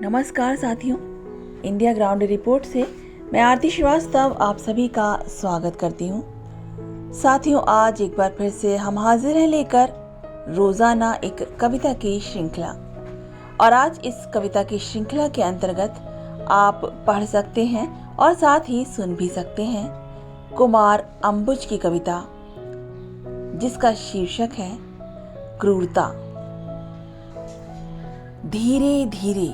नमस्कार साथियों, India ground report से मैं आरती श्रीवास्तव आप सभी का स्वागत करती हूँ। साथियों, आज एक बार फिर से हम हाजिर हैं लेकर रोजाना एक कविता की श्रृंखला। और आज इस कविता की श्रृंखला के अंतर्गत आप पढ़ सकते हैं और साथ ही सुन भी सकते हैं कुमार अंबुज की कविता, जिसका शीर्षक है क्रूरता। धीरे धीरे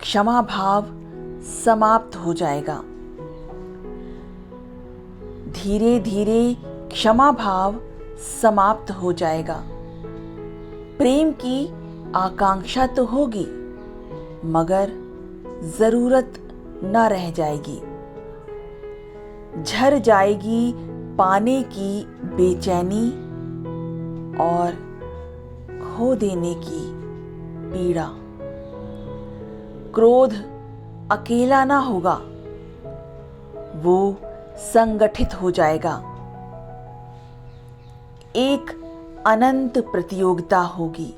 क्षमा भाव समाप्त हो जाएगा। धीरे धीरे क्षमा भाव समाप्त हो जाएगा। प्रेम की आकांक्षा तो होगी, मगर जरूरत न रह जाएगी। झर जाएगी पाने की बेचैनी और खो देने की पीड़ा। क्रोध अकेला ना होगा, वो संगठित हो जाएगा। एक अनंत प्रतियोगिता होगी,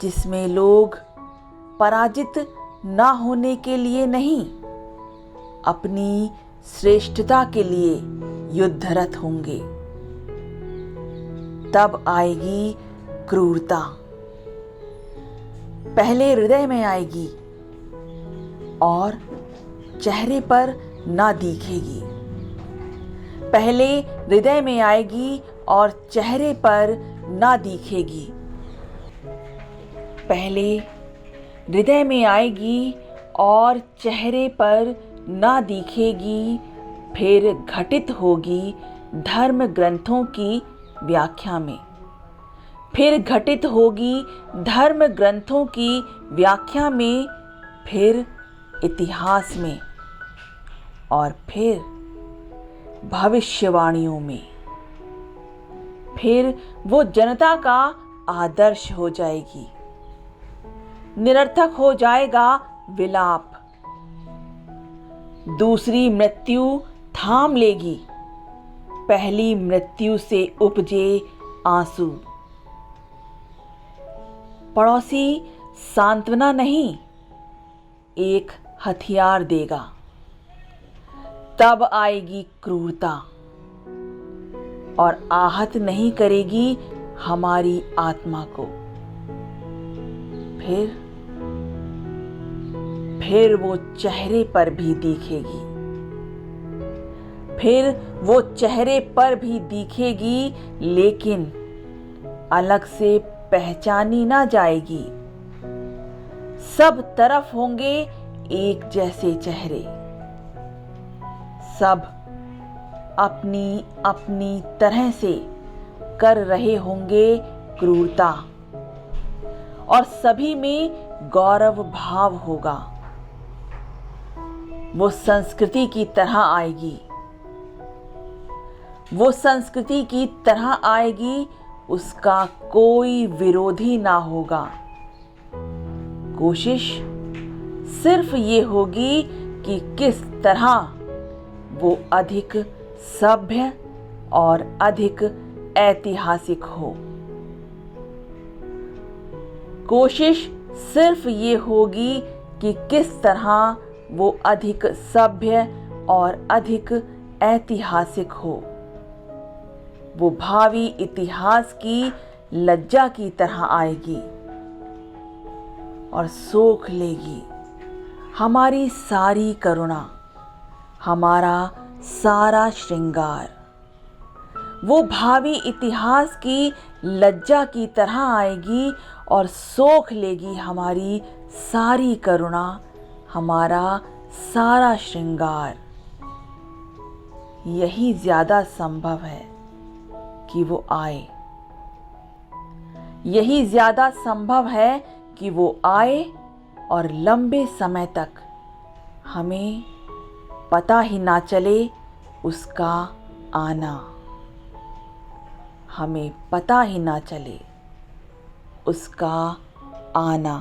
जिसमें लोग पराजित ना होने के लिए नहीं, अपनी श्रेष्ठता के लिए युद्धरत होंगे। तब आएगी क्रूरता। पहले हृदय में आएगी और चेहरे पर ना दिखेगी। पहले हृदय में आएगी और चेहरे पर ना दिखेगी। पहले हृदय में आएगी और चेहरे पर ना दिखेगी, फिर घटित होगी धर्म ग्रंथों की व्याख्या में। फिर घटित होगी धर्म ग्रंथों की व्याख्या में, फिर इतिहास में, और फिर भविष्यवाणियों में। फिर वो जनता का आदर्श हो जाएगी। निरर्थक हो जाएगा विलाप। दूसरी मृत्यु थाम लेगी पहली मृत्यु से उपजे आंसू। पड़ोसी सांत्वना नहीं, एक हथियार देगा। तब आएगी क्रूरता और आहत नहीं करेगी हमारी आत्मा को। फिर वो चेहरे पर भी दिखेगी। फिर वो चेहरे पर भी दिखेगी, लेकिन अलग से पहचानी ना जाएगी। सब तरफ होंगे एक जैसे चेहरे। सब अपनी अपनी तरह से कर रहे होंगे क्रूरता, और सभी में गौरव भाव होगा। वो संस्कृति की तरह आएगी। वो संस्कृति की तरह आएगी, उसका कोई विरोधी ना होगा। कोशिश सिर्फ ये होगी कि किस तरह वो अधिक सभ्य और अधिक ऐतिहासिक हो। कोशिश सिर्फ ये होगी कि किस तरह वो अधिक सभ्य और अधिक ऐतिहासिक हो। वो भावी इतिहास की लज्जा की तरह आएगी और सोख लेगी हमारी सारी करुणा, हमारा सारा श्रृंगार। वो भावी इतिहास की लज्जा की तरह आएगी और सोख लेगी हमारी सारी करुणा, हमारा सारा श्रृंगार। यही ज्यादा संभव है कि वो आए। यही ज्यादा संभव है कि वो आए और लंबे समय तक हमें पता ही ना चले उसका आना। हमें पता ही ना चले उसका आना।